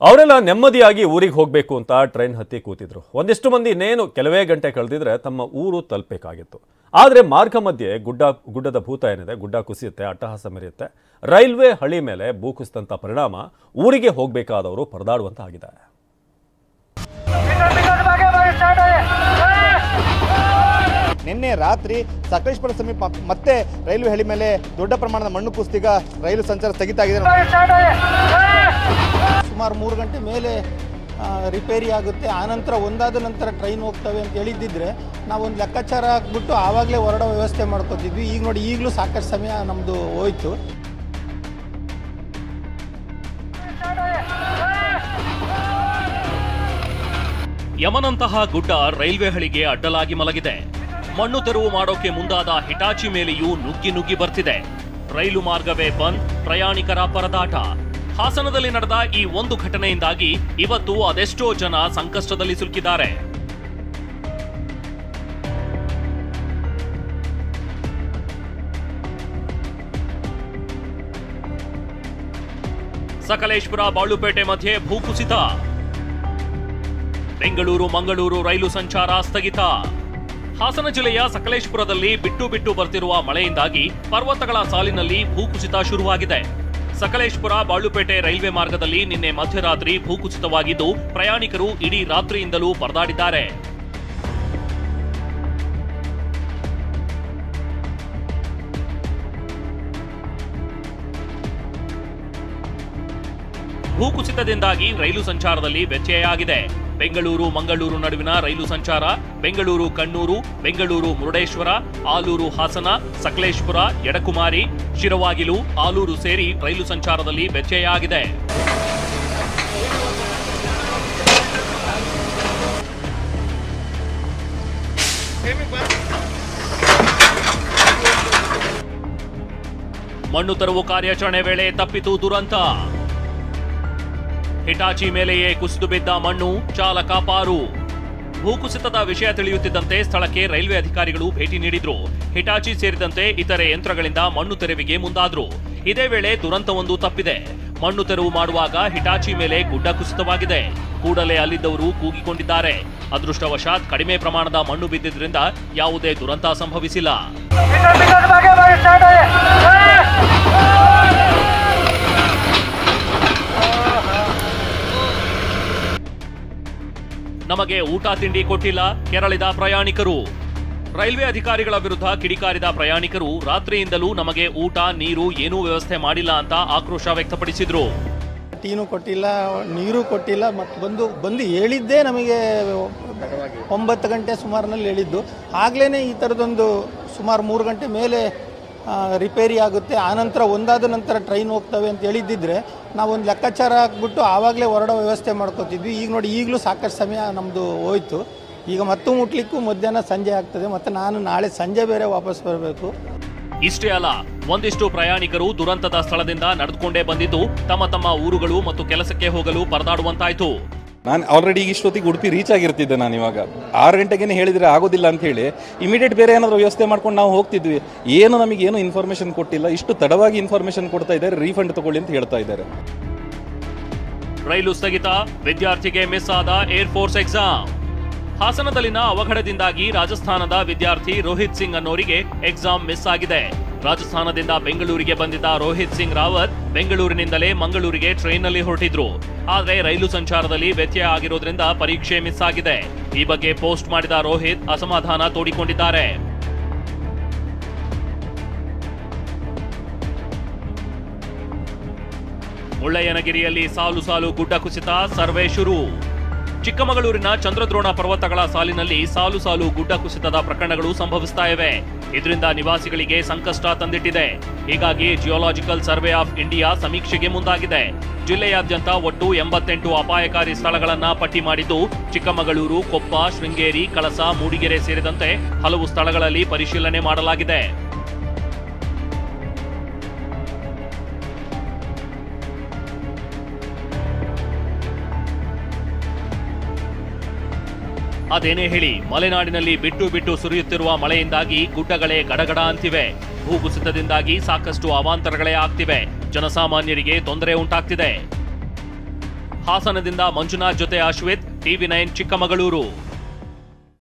ಅವರೆಲ್ಲ ನೆಮ್ಮದಿಯಾಗಿ ಊರಿಗೆ ಹೋಗಬೇಕು ಅಂತ ಟ್ರೈನ್ ಹತ್ತಿ ಕೂತಿದ್ರು. ಒಂದಿಷ್ಟು ಮಂದಿ ಇನ್ನೇನು ಕೆಲವೇ ಗಂಟೆ ಕಳೆದಿದ್ರೆ ತಮ್ಮ ಊರು ತಲುಪಬೇಕಾಗಿತ್ತು. ಆದರೆ ಮಾರ್ಗ ಮಧ್ಯೆ ಗುಡ್ಡದ ಭೂತ ಏನಿದೆ, ಗುಡ್ಡ ಕುಸಿಯುತ್ತೆ, ಅಟ್ಟಹಾಸ ಮೆರೆಯುತ್ತೆ. ರೈಲ್ವೆ ಹಳಿ ಮೇಲೆ ಭೂಕುಸಿದಂಥ ಪರಿಣಾಮ ಊರಿಗೆ ಹೋಗಬೇಕಾದವರು ಪರದಾಡುವಂತ ಆಗಿದೆ. ನಿನ್ನೆ ರಾತ್ರಿ ಸಕಲೇಶಪುರ ಸಮೀಪ ಮತ್ತೆ ರೈಲ್ವೆ ಹಳಿ ಮೇಲೆ ದೊಡ್ಡ ಪ್ರಮಾಣದ ಮಣ್ಣು ಕುಸಿದೀಗ ರೈಲು ಸಂಚಾರ ಸ್ಥಗಿತ ಆಗಿದೆ. ಸುಮಾರು 3 ಗಂಟೆ ಮೇಲೆ ರಿಪೇರಿ ಆಗುತ್ತೆ, ಆನಂತರ ಒಂದಾದ ನಂತರ ಟ್ರೈನ್ ಹೋಗ್ತವೆ ಅಂತ ಹೇಳಿದ್ದಿದ್ರೆ ನಾವೊಂದು ಲೆಕ್ಕಾಚಾರ ಹಾಕ್ಬಿಟ್ಟು ಆವಾಗಲೇ ಹೊರಡೋ ವ್ಯವಸ್ಥೆ ಮಾಡ್ಕೋತಿದ್ವಿ. ಈಗ ನೋಡಿ, ಈಗಲೂ ಸಾಕಷ್ಟು ಸಮಯ ನಮ್ಮದು ಹೋಯ್ತು. ಯಮನಂತಹ ಗುಡ್ಡ ರೈಲ್ವೆ ಹಳಿಗೆ ಅಡ್ಡಲಾಗಿ ಮಲಗಿದೆ. ಮಣ್ಣು ತೆರವು ಮಾಡೋಕೆ ಮುಂದಾದ ಹಿಟಾಚಿ ಮೇಲೆಯೂ ನುಗ್ಗಿ ಬರ್ತಿದೆ. ರೈಲು ಮಾರ್ಗವೇ ಬಂದ್, ಪ್ರಯಾಣಿಕರ ಪರದಾಟ. ಹಾಸನದಲ್ಲಿ ನಡೆದ ಈ ಒಂದು ಘಟನೆಯಿಂದಾಗಿ ಇವತ್ತು ಅದೆಷ್ಟೋ ಜನ ಸಂಕಷ್ಟದಲ್ಲಿ ಸಿಲುಕಿದ್ದಾರೆ. ಸಕಲೇಶಪುರ ಬಾಳುಪೇಟೆ ಮಧ್ಯೆ ಭೂಕುಸಿತ. ಬೆಂಗಳೂರು ಮಂಗಳೂರು ರೈಲು ಸಂಚಾರ ಸ್ಥಗಿತ. ಹಾಸನ ಜಿಲ್ಲೆಯ ಸಕಲೇಶಪುರದಲ್ಲಿ ಬಿಟ್ಟು ಬರ್ತಿರುವ ಮಳೆಯಿಂದಾಗಿ ಪರ್ವತಗಳ ಸಾಲಿನಲ್ಲಿ ಭೂಕುಸಿತ ಶುರುವಾಗಿದೆ. ಸಕಲೇಶಪುರ ಬಾಳುಪೇಟೆ ರೈಲ್ವೆ ಮಾರ್ಗದಲ್ಲಿ ನಿನ್ನೆ ಮಧ್ಯರಾತ್ರಿ ಭೂಕುಸಿತವಾಗಿದ್ದು ಪ್ರಯಾಣಿಕರು ಇಡೀ ರಾತ್ರಿಯಿಂದಲೂ ಪರದಾಡಿದ್ದಾರೆ. ಭೂಕುಸಿತದಿಂದಾಗಿ ರೈಲು ಸಂಚಾರದಲ್ಲಿ ವ್ಯತ್ಯಯ. ಬೆಂಗಳೂರು ಮಂಗಳೂರು ನಡುವಿನ ರೈಲು ಸಂಚಾರ, ಬೆಂಗಳೂರು ಕಣ್ಣೂರು, ಬೆಂಗಳೂರು ಮುರುಡೇಶ್ವರ, ಆಲೂರು ಹಾಸನ, ಸಕಲೇಶಪುರ, ಎಡಕುಮಾರಿ, ಶಿರವಾಗಿಲು, ಆಲೂರು ಸೇರಿ ರೈಲು ಸಂಚಾರದಲ್ಲಿ ವ್ಯತ್ಯಯ. ಮಣ್ಣು ತರುವ ಕಾರ್ಯಾಚರಣೆ ವೇಳೆ ತಪ್ಪಿತು ದುರಂತ. ಹಿಟಾಚಿ ಮೇಲೆಯೇ ಕುಸಿದು ಬಿದ್ದ ಮಣ್ಣು, ಚಾಲಕ ಪಾರು. ಭೂಕುಸಿತದ ವಿಷಯ ತಿಳಿಯುತ್ತಿದ್ದಂತೆ ಸ್ಥಳಕ್ಕೆ ರೈಲ್ವೆ ಅಧಿಕಾರಿಗಳು ಭೇಟಿ ನೀಡಿದ್ರು. ಹಿಟಾಚಿ ಸೇರಿದಂತೆ ಇತರೆ ಯಂತ್ರಗಳಿಂದ ಮಣ್ಣು ತೆರವಿಗೆ ಮುಂದಾದ್ರು. ಇದೇ ವೇಳೆ ದುರಂತವೊಂದು ತಪ್ಪಿದೆ. ಮಣ್ಣು ತೆರವು ಮಾಡುವಾಗ ಹಿಟಾಚಿ ಮೇಲೆ ಗುಡ್ಡ ಕುಸಿತವಾಗಿದೆ. ಕೂಡಲೇ ಅಲ್ಲಿದ್ದವರು ಕೂಗಿಕೊಂಡಿದ್ದಾರೆ. ಅದೃಷ್ಟವಶಾತ್ ಕಡಿಮೆ ಪ್ರಮಾಣದ ಮಣ್ಣು ಬಿದ್ದಿದ್ರಿಂದ ಯಾವುದೇ ದುರಂತ ಸಂಭವಿಸಿಲ್ಲ. ನಮಗೆ ಊಟ ತಿಂಡಿ ಕೊಟ್ಟಿಲ್ಲ, ಕೆರಳಿದ ಪ್ರಯಾಣಿಕರು. ರೈಲ್ವೆ ಅಧಿಕಾರಿಗಳ ವಿರುದ್ಧ ಕಿಡಿಕಾರಿದ ಪ್ರಯಾಣಿಕರು ರಾತ್ರಿಯಿಂದಲೂ ನಮಗೆ ಊಟ ನೀರು ಏನೂ ವ್ಯವಸ್ಥೆ ಮಾಡಿಲ್ಲ ಅಂತ ಆಕ್ರೋಶ ವ್ಯಕ್ತಪಡಿಸಿದ್ರು. ಟೀನು ಕೊಟ್ಟಿಲ್ಲ, ನೀರು ಕೊಟ್ಟಿಲ್ಲ. ಮತ್ತು ಬಂದು ಹೇಳಿದ್ದೇ ನಮಗೆ 9 ಗಂಟೆ ಸುಮಾರಿನಲ್ಲಿ ಹೇಳಿದ್ದು. ಆಗ್ಲೇ ಈ ಥರದೊಂದು ಸುಮಾರು 3 ಗಂಟೆ ಮೇಲೆ ರಿಪೇರಿ ಆಗುತ್ತೆ, ಆನಂತರ ಒಂದಾದ ನಂತರ ಟ್ರೈನ್ ಹೋಗ್ತವೆ ಅಂತ ಹೇಳಿದ್ದಿದ್ರೆ ನಾವೊಂದು ಲೆಕ್ಕಾಚಾರ ಹಾಕ್ಬಿಟ್ಟು ಆವಾಗಲೇ ಹೊರಡೋ ವ್ಯವಸ್ಥೆ ಮಾಡ್ಕೋತಿದ್ವಿ. ಈಗ ನೋಡಿ, ಈಗಲೂ ಸಾಕಷ್ಟು ಸಮಯ ನಮ್ಮದು ಹೋಯ್ತು. ಈಗ ಮತ್ತೆ ಮುಟ್ಲಿಕ್ಕೂ ಮಧ್ಯಾಹ್ನ ಸಂಜೆ ಆಗ್ತದೆ. ಮತ್ತು ನಾನು ನಾಳೆ ಸಂಜೆ ಬೇರೆ ವಾಪಸ್ ಬರಬೇಕು. ಇಷ್ಟೇ ಅಲ್ಲ, ಒಂದಿಷ್ಟು ಪ್ರಯಾಣಿಕರು ದುರಂತದ ಸ್ಥಳದಿಂದ ನಡೆದುಕೊಂಡೇ ಬಂದಿದ್ದು ತಮ್ಮ ಊರುಗಳು ಮತ್ತು ಕೆಲಸಕ್ಕೆ ಹೋಗಲು ಪರದಾಡುವಂತಾಯ್ತು. ನಾನು ಆಲ್ರೆಡಿ ಇಷ್ಟೊತ್ತಿಗೆ ಉಡುಪಿ ರೀಚ್ ಆಗಿರ್ತಿದ್ದೆ. ನಾನು ಇವಾಗ 6 ಗಂಟೆಗೇನೆ ಹೇಳಿದರೆ ಆಗೋದಿಲ್ಲ ಅಂತ ಹೇಳಿ ಇಮಿಡಿಯೇಟ್ ಬೇರೆ ಏನಾದರೂ ವ್ಯವಸ್ಥೆ ಮಾಡ್ಕೊಂಡು ನಾವು ಹೋಗ್ತಿದ್ವಿ. ನಮಗೇನು ಇನ್ಫಾರ್ಮೇಷನ್ ಕೊಟ್ಟಿಲ್ಲ. ಇಷ್ಟು ತಡವಾಗಿ ಇನ್ಫಾರ್ಮೇಷನ್ ಕೊಡ್ತಾ ಇದ್ದಾರೆ, ರೀಫಂಡ್ ತಗೊಳ್ಳಿ ಅಂತ ಹೇಳ್ತಾ ಇದ್ದಾರೆ. ರೈಲು ಸ್ಥಗಿತ, ವಿದ್ಯಾರ್ಥಿಗೆ ಮಿಸ್ ಆದ ಏರ್ಫೋರ್ಸ್ ಎಕ್ಸಾಮ್. ಹಾಸನದಲ್ಲಿನ ಅವಘಡದಿಂದಾಗಿ ರಾಜಸ್ಥಾನದ ವಿದ್ಯಾರ್ಥಿ ರೋಹಿತ್ ಸಿಂಗ್ ಅನ್ನೋರಿಗೆ ಎಕ್ಸಾಮ್ ಮಿಸ್ ಆಗಿದೆ. ರಾಜಸ್ಥಾನದಿಂದ ಬೆಂಗಳೂರಿಗೆ ಬಂದಿದ್ದ ರೋಹಿತ್ ಸಿಂಗ್ ರಾವತ್ ಬೆಂಗಳೂರಿನಿಂದಲೇ ಮಂಗಳೂರಿಗೆ ಟ್ರೈನ್ನಲ್ಲಿ ಹೊರಟಿದ್ರು. ಆದರೆ ರೈಲು ಸಂಚಾರದಲ್ಲಿ ವ್ಯತ್ಯಯ ಆಗಿರೋದ್ರಿಂದ ಪರೀಕ್ಷೆ ಮಿಸ್ ಆಗಿದೆ. ಈ ಬಗ್ಗೆ ಪೋಸ್ಟ್ ಮಾಡಿದ ರೋಹಿತ್ ಅಸಮಾಧಾನ ತೋಡಿಕೊಂಡಿದ್ದಾರೆ. ಮುಳ್ಳಯ್ಯನಗಿರಿಯಲ್ಲಿ ಸಾಲು ಗುಡ್ಡ ಕುಸಿತ, ಸರ್ವೆ ಶುರು. ಚಿಕ್ಕಮಗಳೂರಿನ ಚಂದ್ರದ್ರೋಣ ಪರ್ವತಗಳ ಸಾಲಿನಲ್ಲಿ ಸಾಲು ಗುಡ್ಡ ಕುಸಿತದ ಪ್ರಕರಣಗಳು ಸಂಭವಿಸ್ತಾ ಇವೆ. ಇದರಿಂದ ನಿವಾಸಿಗಳಿಗೆ ಸಂಕಷ್ಟ ತಂದಿಟ್ಟಿದೆ. ಹೀಗಾಗಿ ಜಿಯೋಲಾಜಿಕಲ್ ಸರ್ವೆ ಆಫ್ ಇಂಡಿಯಾ ಸಮೀಕ್ಷೆಗೆ ಮುಂದಾಗಿದೆ. ಜಿಲ್ಲೆಯಾದ್ಯಂತ ಒಟ್ಟು 88 ಅಪಾಯಕಾರಿ ಸ್ಥಳಗಳನ್ನ ಪಟ್ಟಿ ಮಾಡಿದ್ದು ಚಿಕ್ಕಮಗಳೂರು, ಕೊಪ್ಪ, ಶೃಂಗೇರಿ, ಕಳಸ, ಮೂಡಿಗೆರೆ ಸೇರಿದಂತೆ ಹಲವು ಸ್ಥಳಗಳಲ್ಲಿ ಪರಿಶೀಲನೆ ಮಾಡಲಾಗಿದೆ. ಅದೇನೇ ಹೇಳಿ, ಮಲೆನಾಡಿನಲ್ಲಿ ಬಿಟ್ಟು ಸುರಿಯುತ್ತಿರುವ ಮಳೆಯಿಂದಾಗಿ ಗುಡ್ಡಗಳೇ ಗಡಗಡ ಅಂತಿವೆ. ಭೂಕುಸಿತದಿಂದಾಗಿ ಸಾಕಷ್ಟು ಅವಾಂತರಗಳೇ ಆಗ್ತಿವೆ. ಜನಸಾಮಾನ್ಯರಿಗೆ ತೊಂದರೆ ಉಂಟಾಗ್ತಿದೆ. ಹಾಸನದಿಂದ ಮಂಜುನಾಥ್ ಜೊತೆ ಅಶ್ವಿತ್, ಟಿವಿ9 ಚಿಕ್ಕಮಗಳೂರು.